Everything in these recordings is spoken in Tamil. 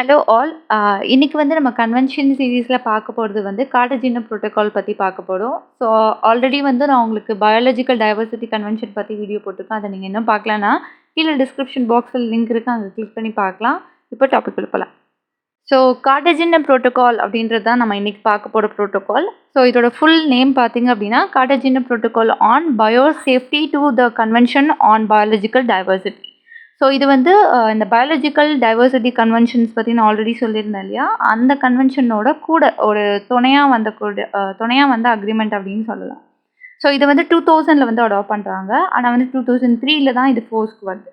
Hello all. இன்னைக்கு வந்து நம்ம கன்வென்ஷன் சீரீஸில் பார்க்க போகிறது வந்து கார்டஜினா புரோட்டோகால் பற்றி பார்க்க போகிறோம். ஸோ ஆல்ரெடி வந்து நான் உங்களுக்கு பயாலஜிக்கல் டைவர்சிட்டி கன்வென்ஷன் பற்றி வீடியோ போட்டிருக்கேன். அதை நீங்கள் இன்னும் பார்க்கலன்னா கீழே டிஸ்கிரிப்ஷன் பாக்ஸில் லிங்க் இருக்குது, அங்கே கிளிக் பண்ணி பார்க்கலாம். இப்போ டாபிக் போகலாம். ஸோ கார்டஜினா புரோட்டோகால் அப்படின்றது தான் நம்ம இன்றைக்கி பார்க்க போகிற புரோட்டோகால். ஸோ இதோட ஃபுல் நேம் பார்த்தீங்க அப்படின்னா Cartagena protocol on biosafety to the convention on biological diversity. So இது வந்து இந்த பயாலஜிக்கல் டைவர்சிட்டி கன்வென்ஷன்ஸ் பற்றி நான் ஆல்ரெடி சொல்லியிருந்தேன் இல்லையா, அந்த கன்வென்ஷனோட கூட ஒரு துணையாக வந்த அக்ரிமெண்ட் அப்படின்னு சொல்லலாம். ஸோ இது வந்து 2000 வந்து அடாப்ட் பண்ணுறாங்க. ஆனால் வந்து 2003 தான் இது ஃபோர்ஸ்க்கு வருது.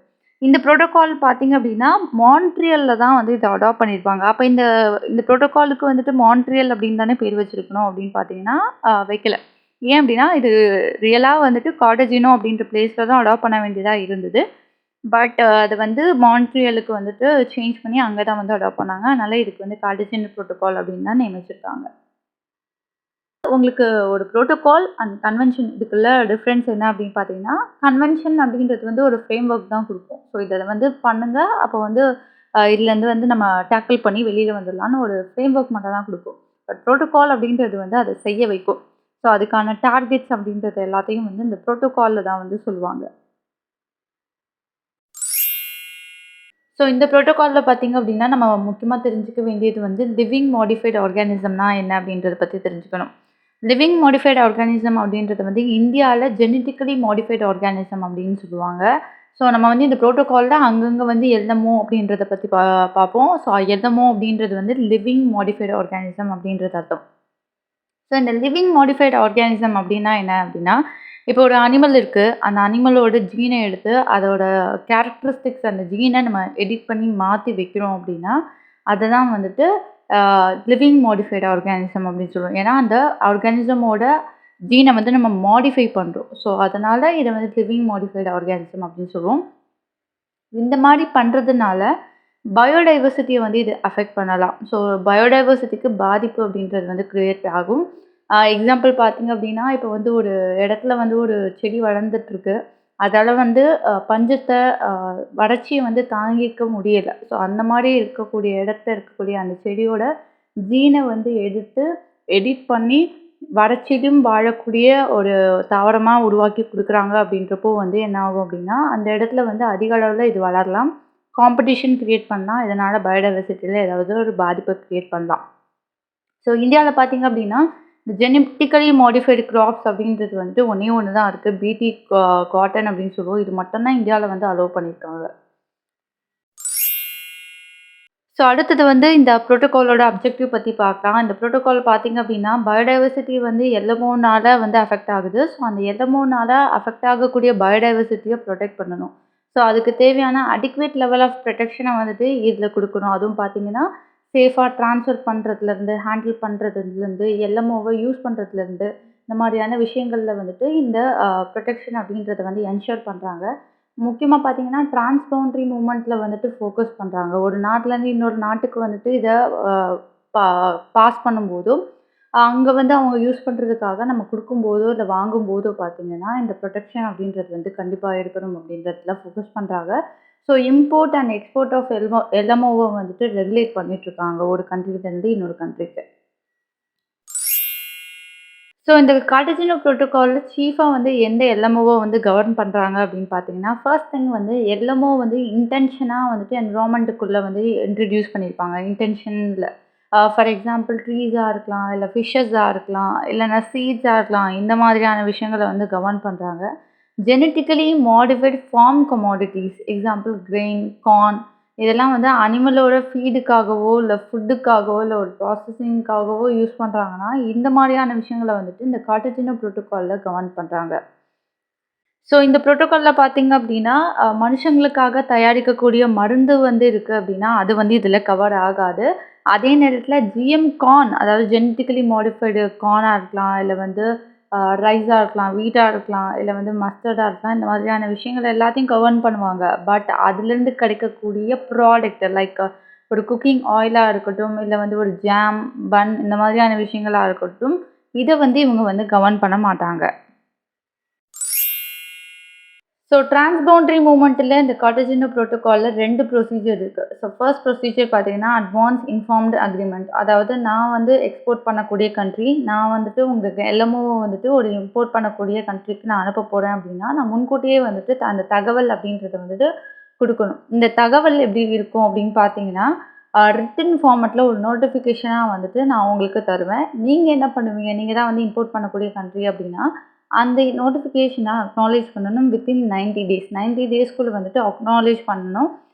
இந்த ப்ரோட்டோகால் பார்த்தீங்க அப்படின்னா மான்ட்ரியலில் தான் வந்து இதை அடாப்ட் பண்ணியிருப்பாங்க. அப்போ இந்த இந்த ப்ரோட்டோகாலுக்கு வந்துட்டு மான்ட்ரியல் அப்படின்னு தானே பேர் வச்சுருக்கணும் அப்படின்னு பார்த்தீங்கன்னா வைக்கல. ஏன் அப்படின்னா இது ரியலாக வந்துட்டு கார்டஜினோ அப்படின்ற பிளேஸில் தான் அடாப்ட் பண்ண வேண்டியதாக இருந்தது. பட் அது வந்து மான்ட்ரியலுக்கு வந்துட்டு சேஞ்ச் பண்ணி அங்கே தான் வந்து அடாப்ட் பண்ணாங்க. அதனால் இதுக்கு வந்து கார்டஜினா புரோட்டோகால் அப்படின்னு தான் நேம் வச்சுருக்காங்க. உங்களுக்கு ஒரு புரோட்டோகால் அண்ட் கன்வென்ஷன் இதுக்குள்ள டிஃப்ரென்ஸ் என்ன அப்படின்னு பார்த்தீங்கன்னா, கன்வென்ஷன் அப்படின்றது வந்து ஒரு ஃப்ரேம் ஒர்க் தான் கொடுக்கும். ஸோ இதை வந்து பண்ணுங்க, அப்போ வந்து இதுலேருந்து வந்து நம்ம டேக்கிள் பண்ணி வெளியில் வந்துடலான்னு ஒரு ஃப்ரேம் ஒர்க் மட்டும் தான் கொடுக்கும். பட் புரோட்டோகால் அப்படின்றது வந்து அதை செய்ய வைக்கும். ஸோ அதுக்கான டார்கெட்ஸ் அப்படின்றது எல்லாத்தையும் வந்து இந்த புரோட்டோகாலில் தான் வந்து சொல்லுவாங்க. ஸோ இந்த புரோட்டோகாலில் பார்த்தீங்க அப்படின்னா நம்ம முக்கியமாக தெரிஞ்சுக்க வேண்டியது வந்து லிவிங் மாடிஃபைடு ஆர்கானிசம்னா என்ன அப்படின்றத பற்றி தெரிஞ்சுக்கணும். லிவிங் மாடிஃபைடு ஆர்கானிசம் அப்படின்றது வந்து இந்தியாவில் ஜெனட்டிக்கலி மாடிஃபைடு ஆர்கானிசம் அப்படின்னு சொல்லுவாங்க. ஸோ நம்ம வந்து இந்த புரோட்டோகாலில் அங்கங்கே வந்து எல்எம்ஓ அப்படின்றத பற்றி பார்ப்போம். ஸோ எல்எம்ஓ அப்படின்றது வந்து லிவிங் மாடிஃபைடு ஆர்கானிசம் அப்படின்றது அர்த்தம். ஸோ இந்த லிவிங் மாடிஃபைடு ஆர்கானிசம் அப்படின்னா என்ன அப்படின்னா, இப்போ ஒரு அனிமல் இருக்குது, அந்த அனிமலோட ஜீனை எடுத்து அதோட கேரக்டரிஸ்டிக்ஸ் அந்த ஜீனை நம்ம எடிட் பண்ணி மாற்றி வைக்கிறோம் அப்படின்னா அதை தான் வந்துட்டு லிவிங் மாடிஃபைடு ஆர்கானிசம் அப்படின்னு சொல்லுவோம். ஏன்னா அந்த ஆர்கானிசமோட ஜீனை வந்து நம்ம மாடிஃபை பண்ணுறோம். ஸோ அதனால் இதை வந்து லிவிங் மாடிஃபைடு ஆர்கானிசம் அப்படின்னு சொல்லுவோம். இந்த மாதிரி பண்ணுறதுனால பயோடைவர்சிட்டியை வந்து இது அஃபெக்ட் பண்ணலாம். ஸோ பயோடைவர்சிட்டிக்கு பாதிப்பு அப்படின்றது வந்து க்ரியேட் ஆகும். எக்ஸாம்பிள் பார்த்திங்க அப்படின்னா, இப்போ வந்து ஒரு இடத்துல வந்து ஒரு செடி வளர்ந்துட்டுருக்கு. அதால் வந்து பஞ்சத்தை வறட்சியை வந்து தாங்கிக்க முடியலை. ஸோ அந்த மாதிரி இருக்கக்கூடிய இடத்துல இருக்கக்கூடிய அந்த செடியோட ஜீனை வந்து எடிட் பண்ணி வறட்சியிலும் வாழக்கூடிய ஒரு தாவரமாக உருவாக்கி கொடுக்குறாங்க. அப்படின்றப்போ வந்து என்ன ஆகும் அப்படின்னா, அந்த இடத்துல வந்து அதிக அளவில் இது வளரலாம், காம்படிஷன் க்ரியேட் பண்ணலாம். இதனால் பயோடைவர்சிட்டியில் ஏதாவது ஒரு பாதிப்பை க்ரியேட் பண்ணலாம். ஸோ இந்தியாவில் பார்த்திங்க அப்படின்னா இந்த ஜெனட்டிக்கலி மாடிஃபைடு கிராப்ஸ் அப்படின்றது வந்துட்டு ஒன்று தான் இருக்குது. பிடி காட்டன் அப்படின்னு சொல்லுவோம். இது மட்டும்தான் இந்தியாவில் வந்து அலோவ் பண்ணியிருக்காங்க. ஸோ அடுத்தது வந்து இந்த ப்ரோட்டோகாலோட அப்ஜெக்டிவ் பற்றி பார்க்கலாம். இந்த ப்ரோட்டோகால் பார்த்திங்க அப்படின்னா பயோடைவர்சிட்டி வந்து எல்எம்ஓனால் வந்து அஃபெக்ட் ஆகுது. ஸோ அந்த எல்எம்ஓனால் அஃபெக்ட் ஆகக்கூடிய பயோடைவர்சிட்டியை ப்ரொடெக்ட் பண்ணணும். ஸோ அதுக்கு தேவையான அடிக்வேட் லெவல் ஆஃப் ப்ரொடெக்ஷனை வந்துட்டு இதில் கொடுக்கணும். அதுவும் பார்த்திங்கன்னா சேஃபாக ட்ரான்ஸ்ஃபர் பண்ணுறதுலேருந்து, ஹேண்டில் பண்ணுறதுலேருந்து, எல்எம்ஓவை யூஸ் பண்ணுறதுலேருந்து, இந்த மாதிரியான விஷயங்களில் வந்துட்டு இந்த ப்ரொடெக்ஷன் அப்படின்றத வந்து என்ஷூர் பண்ணுறாங்க. முக்கியமாக பார்த்திங்கன்னா டிரான்ஸ்பவுண்ட்ரி மூமெண்ட்டில் வந்துட்டு ஃபோக்கஸ் பண்ணுறாங்க. ஒரு நாட்டிலேருந்து இன்னொரு நாட்டுக்கு வந்துட்டு இதை பாஸ் பண்ணும்போதும் அங்கே வந்து அவங்க யூஸ் பண்ணுறதுக்காக நம்ம கொடுக்கும்போதோ இல்லை வாங்கும்போதோ பார்த்திங்கன்னா இந்த ப்ரொடெக்ஷன் அப்படின்றது வந்து கண்டிப்பாக இருக்கணும் அப்படின்றதுல ஃபோக்கஸ் பண்ணுறாங்க. So import and export of எல்எம்ஓவை வந்துட்டு ரெகுலேட் பண்ணிகிட்ருக்காங்க ஒரு கண்ட்ரிலேருந்து இன்னொரு கண்ட்ரிக்கு. ஸோ இந்த கார்டஜினா புரோட்டோகாலில் சீஃபாக வந்து எந்த எல்எம்ஓவை வந்து கவர்ன் பண்ணுறாங்க அப்படின்னு பார்த்தீங்கன்னா, ஃபர்ஸ்ட் திங் வந்து எல்எம்ஓ வந்து இன்டென்ஷனாக வந்துட்டு என்விரான்மெண்ட்டுக்குள்ளே வந்து இன்ட்ரடியூஸ் பண்ணியிருப்பாங்க. இன்டென்ஷனில் ஃபார் எக்ஸாம்பிள் ட்ரீஸாக இருக்கலாம், இல்லை ஃபிஷ்ஷஸாக இருக்கலாம், இல்லைனா சீட்ஸாக இருக்கலாம். இந்த மாதிரியான விஷயங்களை வந்து கவர்ன் பண்ணுறாங்க. Genetically modified form commodities example grain, corn இதெல்லாம் வந்து அனிமலோட ஃபீடுக்காகவோ இல்லை ஃபுட்டுக்காகவோ இல்லை ஒரு ப்ராசஸிங்காகவோ யூஸ் பண்ணுறாங்கன்னா இந்த மாதிரியான விஷயங்களை வந்துட்டு இந்த கார்டஜினா புரோட்டோகாலில் கவர்ன் பண்ணுறாங்க. ஸோ இந்த புரோட்டோகாலில் பார்த்திங்க அப்படின்னா மனுஷங்களுக்காக தயாரிக்கக்கூடிய மருந்து வந்து இருக்குது அப்படின்னா அது வந்து இதில் கவர் ஆகாது. அதே நேரத்தில் ஜிஎம் கார்ன், அதாவது ஜெனட்டிக்கலி மாடிஃபைடு கார்னாக இருக்கலாம், இல்லை வந்து ரைஸாக இருக்கலாம், வீட்டாக இருக்கலாம், இல்லை வந்து மஸ்டர்டாக இருக்கலாம், இந்த மாதிரியான விஷயங்கள் எல்லாத்தையும் கவர்ன் பண்ணுவாங்க. பட் அதுலேருந்து கிடைக்கக்கூடிய ப்ராடக்ட் லைக் ஒரு குக்கிங் ஆயிலாக இருக்கட்டும், இல்லை வந்து ஒரு ஜாம், பன் இந்த மாதிரியான விஷயங்களாக இருக்கட்டும், இதை வந்து இவங்க வந்து கவர்ன் பண்ண மாட்டாங்க. ஸோ டிரான்ஸ்பவுண்டரி மூவ்மெண்ட்டில் இந்த கார்டேஜினா ப்ரோட்டோகாலில் 2 ப்ரொசீஜர் இருக்குது. ஸோ ஃபர்ஸ்ட் ப்ரொசீஜர் பார்த்தீங்கன்னா அட்வான்ஸ் இன்ஃபார்ம்டு அக்ரிமெண்ட். அதாவது நான் வந்து எக்ஸ்போர்ட் பண்ணக்கூடிய கண்ட்ரி, நான் வந்துட்டு உங்களுக்கு எல்எம்ஓவை வந்துட்டு ஒரு இம்போர்ட் பண்ணக்கூடிய கண்ட்ரிக்கு நான் அனுப்ப போகிறேன் அப்படின்னா, நான் முன்கூட்டியே வந்துட்டு அந்த தகவல் அப்படின்றத வந்துட்டு குடுக்கணும். இந்த தகவல் எப்படி இருக்கும் அப்படின்னு பார்த்தீங்கன்னா, ரிட்டன் ஃபார்மேட்டில் ஒரு நோட்டிஃபிகேஷனாக வந்துட்டு நான் உங்களுக்கு தருவேன். நீங்கள் என்ன பண்ணுவீங்க? நீங்கள் தான் வந்து இம்போர்ட் பண்ணக்கூடிய கண்ட்ரி அப்படின்னா, அந்த நோட்டிஃபிகேஷனை அக்னாலேஜ் பண்ணணும் வித்தின் 90 டேஸ். 90 டேஸ்க்குள்ள வந்துட்டு அக்னாலேஜ் பண்ணணும்.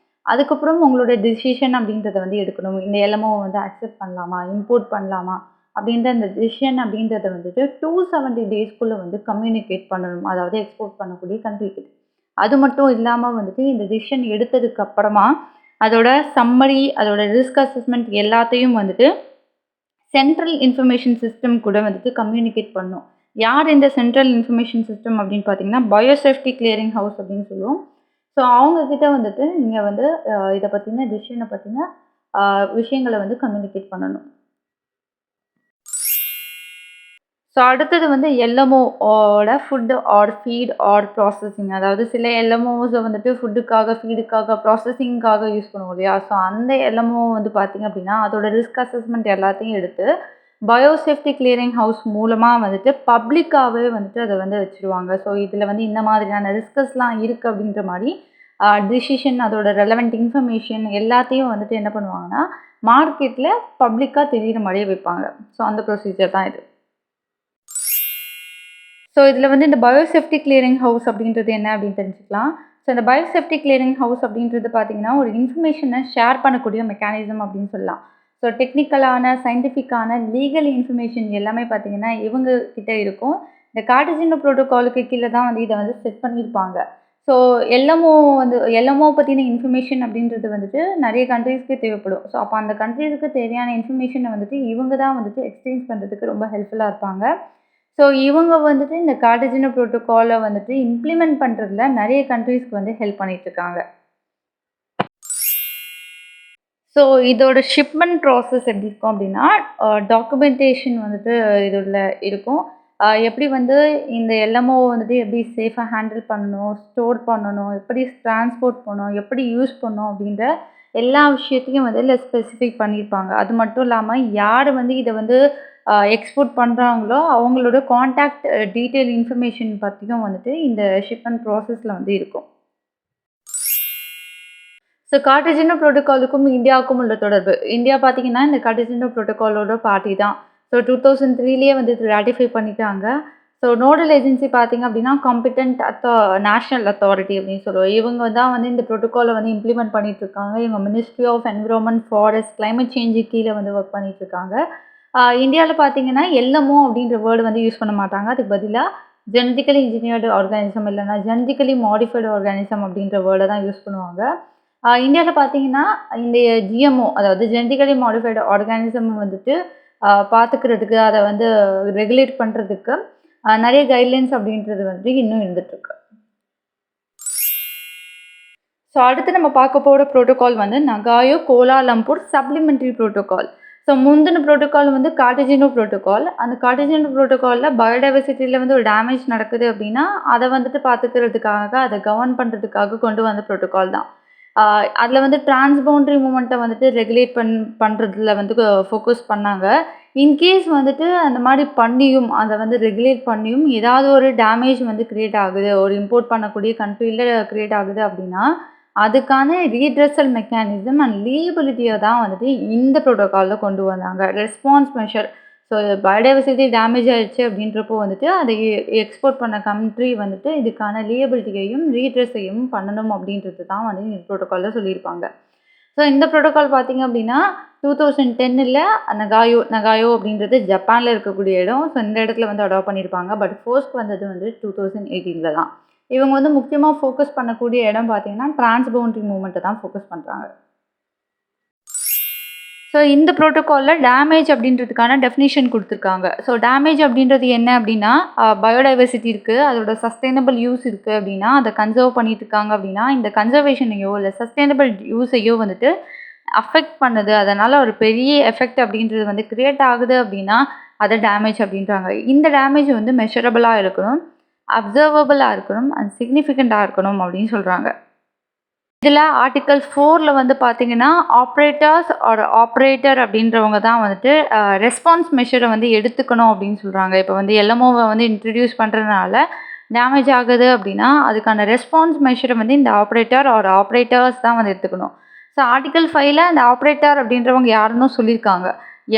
அதுக்கப்புறம் உங்களோட டிசிஷன் அப்படின்றத வந்து எடுக்கணும். இந்த எல்எம்ஓவை வந்து அக்செப்ட் பண்ணலாமா? இம்போர்ட் பண்ணலாமா? அப்படின்ற அந்த டிசிஷன் அப்படின்றத வந்துட்டு 270 டேஸ்க்குள்ள வந்து கம்யூனிகேட் பண்ணணும். அதாவது எக்ஸ்போர்ட் பண்ணக்கூடிய கண்ட்ரிக்கு. அது மட்டும் இல்லாம வந்துட்டு இந்த டிசிஷன் எடுத்ததுக்கு அப்புறமா, அதோட சம்மரி, அதோட ரிஸ்க் அசஸ்மெண்ட் எல்லாத்தையும் வந்துட்டு சென்ட்ரல் இன்ஃபர்மேஷன் சிஸ்டம் கூட வந்துட்டு கம்யூனிகேட் பண்ணணும். யார் இந்த சென்ட்ரல் இன்ஃபர்மேஷன் சிஸ்டம் அப்படின்னு பார்த்தீங்கன்னா, பயோசேஃப்டி கிளியரிங் ஹவுஸ் அப்படின்னு சொல்லுவோம். ஸோ அவங்கக்கிட்ட வந்துட்டு நீங்கள் வந்து இதை பற்றின டிசிஷனை பற்றின விஷயங்களை வந்து கம்யூனிகேட் பண்ணணும். ஸோ அடுத்தது வந்து எல்எம்ஓ ஓட food or feed or processing. அதாவது சில எல்எம்ஓஸை வந்துட்டு ஃபுட்டுக்காக, ஃபீடுக்காக, ப்ராசஸிங்காக யூஸ் பண்ணுவோம் இல்லையா? ஸோ அந்த எல்எம்ஓ வந்து பார்த்திங்க அப்படின்னா, அதோட ரிஸ்க் அசஸ்மெண்ட் எல்லாத்தையும் எடுத்து பயோசேஃப்டி கிளியரிங் ஹவுஸ் மூலமாக வந்துட்டு பப்ளிக்காகவே வந்துட்டு அதை வந்து வச்சுருவாங்க. ஸோ இதில் வந்து இந்த மாதிரியான ரிஸ்கஸ்லாம் இருக்குது அப்படின்ற மாதிரி டிசிஷன், அதோட ரெலவெண்ட் இன்ஃபர்மேஷன் எல்லாத்தையும் வந்துட்டு என்ன பண்ணுவாங்கன்னா, மார்க்கெட்டில் பப்ளிக்காக தெரிகிற மாதிரியே வைப்பாங்க. ஸோ அந்த ப்ரொசீஜர் தான் இது. ஸோ இதில் வந்து இந்த பயோசேஃப்டி கிளியரிங் ஹவுஸ் அப்படின்றது என்ன அப்படின்னு தெரிஞ்சுக்கலாம். ஸோ இந்த பயோசேஃப்டி கிளியரிங் ஹவுஸ் அப்படின்றது பார்த்தீங்கன்னா, ஒரு இன்ஃபர்மேஷனை ஷேர் பண்ணக்கூடிய மெக்கானிசம் அப்படின்னு சொல்லலாம். ஸோ டெக்னிக்கலான, சயின்டிஃபிக்கான, லீகல் இன்ஃபர்மேஷன் எல்லாமே பார்த்தீங்கன்னா இவங்க கிட்ட இருக்கும். இந்த கார்டேஜினா ப்ரோட்டோகாலுக்கு கீழே தான் வந்து இதை வந்து செட் பண்ணியிருப்பாங்க. ஸோ எல்எம்ஓ பற்றின இன்ஃபர்மேஷன் அப்படின்றது வந்துட்டு நிறைய கண்ட்ரீஸ்க்கு தேவைப்படும். ஸோ அப்போ அந்த கண்ட்ரீஸ்க்கு தேவையான இன்ஃபர்மேஷனை வந்துட்டு இவங்க தான் வந்துட்டு எக்ஸ்சேஞ்ச் பண்ணுறதுக்கு ரொம்ப ஹெல்ப்ஃபுல்லாக இருப்பாங்க. ஸோ இவங்க வந்துட்டு இந்த கார்டேஜினா ப்ரோட்டோகாலை வந்துட்டு இம்ப்ளிமெண்ட் பண்ணுறதுல நிறைய கண்ட்ரீஸ்க்கு வந்து ஹெல்ப் பண்ணிகிட்ருக்காங்க. ஸோ இதோட ஷிப்மெண்ட் ப்ராசஸ் எப்படி இருக்கும் அப்படின்னா, டாக்குமெண்டேஷன் வந்துட்டு இதில் இருக்கும். எப்படி வந்து இந்த எல்எம்ஓ வந்துட்டு எப்படி சேஃபாக ஹேண்டில் பண்ணணும், ஸ்டோர் பண்ணணும், எப்படி ட்ரான்ஸ்போர்ட் பண்ணணும், எப்படி யூஸ் பண்ணணும் அப்படின்ற எல்லா விஷயத்தையும் வந்து இதில் ஸ்பெசிஃபை பண்ணியிருப்பாங்க. அது மட்டும் இல்லாமல் யார் வந்து இதை வந்து எக்ஸ்போர்ட் பண்ணுறாங்களோ அவங்களோட கான்டாக்ட் டீட்டெயில் இன்ஃபர்மேஷன் பற்றியும் வந்துட்டு இந்த ஷிப்மெண்ட் ப்ராசஸில் வந்து இருக்கும். ஸோ கார்டேஜினா ப்ரோட்டோகாலுக்கும் இந்தியாவுக்கும் உள்ள தொடர்பு. இந்தியா பார்த்தீங்கன்னா இந்த கார்டேஜினா ப்ரோட்டோகாலோட பார்ட்டி தான். ஸோ 2003லேயே வந்து இது ராட்டிஃபை பண்ணிட்டாங்க. ஸோ நோடல் ஏஜென்சி பார்த்தீங்க அப்படின்னா காம்பிட்டன்ட் நேஷனல் அத்தாரிட்டி அப்படின்னு சொல்லுவோம். இவங்க தான் வந்து இந்த ப்ரோட்டோகாலை வந்து இம்ப்ளிமெண்ட் பண்ணிகிட்ருக்காங்க. இவங்க ministry of environment, forest, climate change கீழே வந்து ஒர்க் பண்ணிகிட்ருக்காங்க. இந்தியாவில் பார்த்தீங்கன்னா எல்எம்ஓ அப்படின்ற வேர்டு வந்து யூஸ் பண்ண மாட்டாங்க. அதுக்கு பதிலாக ஜெனடிக்கலி இன்ஜினியர்டு ஆர்கானிசம் இல்லைனா ஜெனடிக்கலி மாடிஃபைடு ஆர்கானிசம் அப்படின்ற வேர்டை தான் யூஸ் பண்ணுவாங்க. இந்தியாவில் பார்த்தீங்கன்னா இந்த ஜிஎம்ஓ, அதாவது ஜெனடிக்கலி மாடிஃபைடு ஆர்கானிசம் வந்துட்டு பார்த்துக்கிறதுக்கு, அதை வந்து ரெகுலேட் பண்ணுறதுக்கு நிறைய கைட்லைன்ஸ் அப்படின்றது வந்து இன்னும் இருந்துகிட்ருக்கு. ஸோ அடுத்து நம்ம பார்க்க போகிற ப்ரோட்டோகால் வந்து நகாயோ கோலாலம்பூர் சப்ளிமெண்ட்ரி ப்ரோட்டோகால். ஸோ முந்தின ப்ரோட்டோகால் வந்து கார்டேஜினா ப்ரோட்டோகால். அந்த கார்டேஜினா ப்ரோட்டோகாலில் பயோடைவர்சிட்டியில் வந்து ஒரு டேமேஜ் நடக்குது அப்படின்னா அதை வந்துட்டு பார்த்துக்கிறதுக்காக, அதை கவர்ன் பண்ணுறதுக்காக கொண்டு வந்த ப்ரோட்டோகால் தான். அதில் வந்து டிரான்ஸ்பவுண்டரி மூமெண்ட்டை வந்துட்டு ரெகுலேட் பண்ணுறதுல வந்து ஃபோக்கஸ் பண்ணாங்க. இன்கேஸ் வந்துட்டு அந்த மாதிரி பண்ணியும், அதை வந்து ரெகுலேட் பண்ணியும் ஏதாவது ஒரு டேமேஜ் வந்து க்ரியேட் ஆகுது, ஒரு இம்போர்ட் பண்ணக்கூடிய கண்ட்ரியில் க்ரியேட் ஆகுது அப்படின்னா, அதுக்கான ரீட்ரெஸல் மெக்கானிசம் அண்ட் லீயபிலிட்டியை தான் வந்துட்டு இந்த ப்ரோட்டோகாலில் கொண்டு வந்தாங்க. Response measure. So biodiversity damage ஆகிடுச்சு அப்படின்றப்போ வந்துட்டு அதை எக்ஸ்போர்ட் பண்ண கண்ட்ரி வந்துட்டு இதுக்கான லீயபிலிட்டியையும் ரீட்ரெஸையும் பண்ணணும் அப்படின்றது தான் வந்து இந்த ப்ரோட்டோகாலில் சொல்லியிருப்பாங்க. ஸோ இந்த ப்ரோட்டோகால் பார்த்திங்க அப்படின்னா 2010ல் நகாயோ அப்படின்றது ஜப்பானில் இருக்கக்கூடிய இடம். ஸோ இந்த இடத்துல வந்து அடாப்ட் பண்ணியிருப்பாங்க. பட் ஃபர்ஸ்ட் வந்தது வந்து 2018ல் தான். இவங்க வந்து முக்கியமாக ஃபோக்கஸ் பண்ணக்கூடிய இடம் பார்த்திங்கன்னா டிரான்ஸ்பவுண்டரி மூவ்மெண்ட்டை தான் ஃபோக்கஸ் பண்ணுறாங்க. ஸோ இந்த ப்ரோட்டோகாலில் டேமேஜ் அப்படின்றதுக்கான டெஃபினிஷன் கொடுத்துருக்காங்க. ஸோ டேமேஜ் அப்படின்றது என்ன அப்படின்னா, பயோடைவர்சிட்டி இருக்குது, அதோட சஸ்டைனபிள் யூஸ் இருக்குது அப்படின்னா, அதை கன்சர்வ் பண்ணிட்டுருக்காங்க அப்படின்னா, இந்த கன்சர்வேஷனையோ இல்லை சஸ்டைனபிள் யூஸையோ வந்துட்டு அஃபெக்ட் பண்ணுது, அதனால் ஒரு பெரிய எஃபெக்ட் அப்படின்றது வந்து க்ரியேட் ஆகுது அப்படின்னா அதை டேமேஜ் அப்படின்றாங்க. இந்த டேமேஜ் வந்து மெஷரபிளாக இருக்கணும். அப்சர்வபிளாக இருக்கணும் அண்ட் சிக்னிஃபிகண்ட்டாக இருக்கணும் அப்படின்னு சொல்கிறாங்க. இதில் ஆர்டிக்கல் 4ல் வந்து பார்த்தீங்கன்னா ஆப்ரேட்டர்ஸ் ஒரு ஆப்ரேட்டர் அப்படின்றவங்க தான் வந்துட்டு ரெஸ்பான்ஸ் மெஷரை வந்து எடுத்துக்கணும் அப்படின்னு சொல்கிறாங்க. இப்போ வந்து எல்எம்ஓவை வந்து இன்ட்ரடியூஸ் பண்ணுறதுனால டேமேஜ் ஆகுது அப்படின்னா அதுக்கான ரெஸ்பான்ஸ் மெஷரை வந்து இந்த ஆப்ரேட்டர் ஒரு ஆப்ரேட்டர்ஸ் தான் வந்து எடுத்துக்கணும். ஸோ ஆர்டிக்கல் 5ல் அந்த ஆப்ரேட்டர் அப்படின்றவங்க யாருன்னு சொல்லியிருக்காங்க.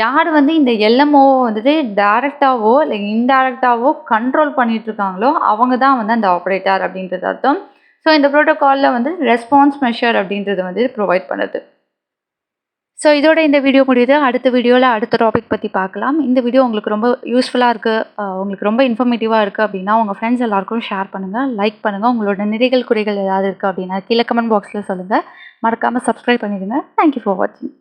யார் வந்து இந்த எல்எம்ஓவை வந்துட்டு டைரெக்டாவோ இல்லை இன்டைரக்டாவோ கண்ட்ரோல் பண்ணிட்டு இருக்காங்களோ அவங்க தான் வந்து அந்த ஆப்ரேட்டர் அப்படின்றது அர்த்தம். ஸோ இந்த ப்ரோட்டோகாலில் வந்து ரெஸ்பான்ஸ் மெஷர் அப்படின்றது வந்து ப்ரொவைட் பண்ணுது. ஸோ இதோட இந்த வீடியோ முடியுது. அடுத்த வீடியோவில் அடுத்த டாபிக் பற்றி பார்க்கலாம். இந்த வீடியோ உங்களுக்கு ரொம்ப யூஸ்ஃபுல்லாக இருக்குது, உங்களுக்கு ரொம்ப இன்ஃபர்மேட்டிவாக இருக்குது அப்படின்னா உங்கள் ஃப்ரெண்ட்ஸ் எல்லாருக்கும் ஷேர் பண்ணுங்கள், லைக் பண்ணுங்கள். உங்களோட நிறைகள் குறைகள் ஏதாவது இருக்குது அப்படின்னா கீழே கமெண்ட் பாக்ஸில் சொல்லுங்கள். மறக்காமல் சப்ஸ்கிரைப் பண்ணிடுங்க. தேங்க்யூ ஃபார் வாட்சிங்.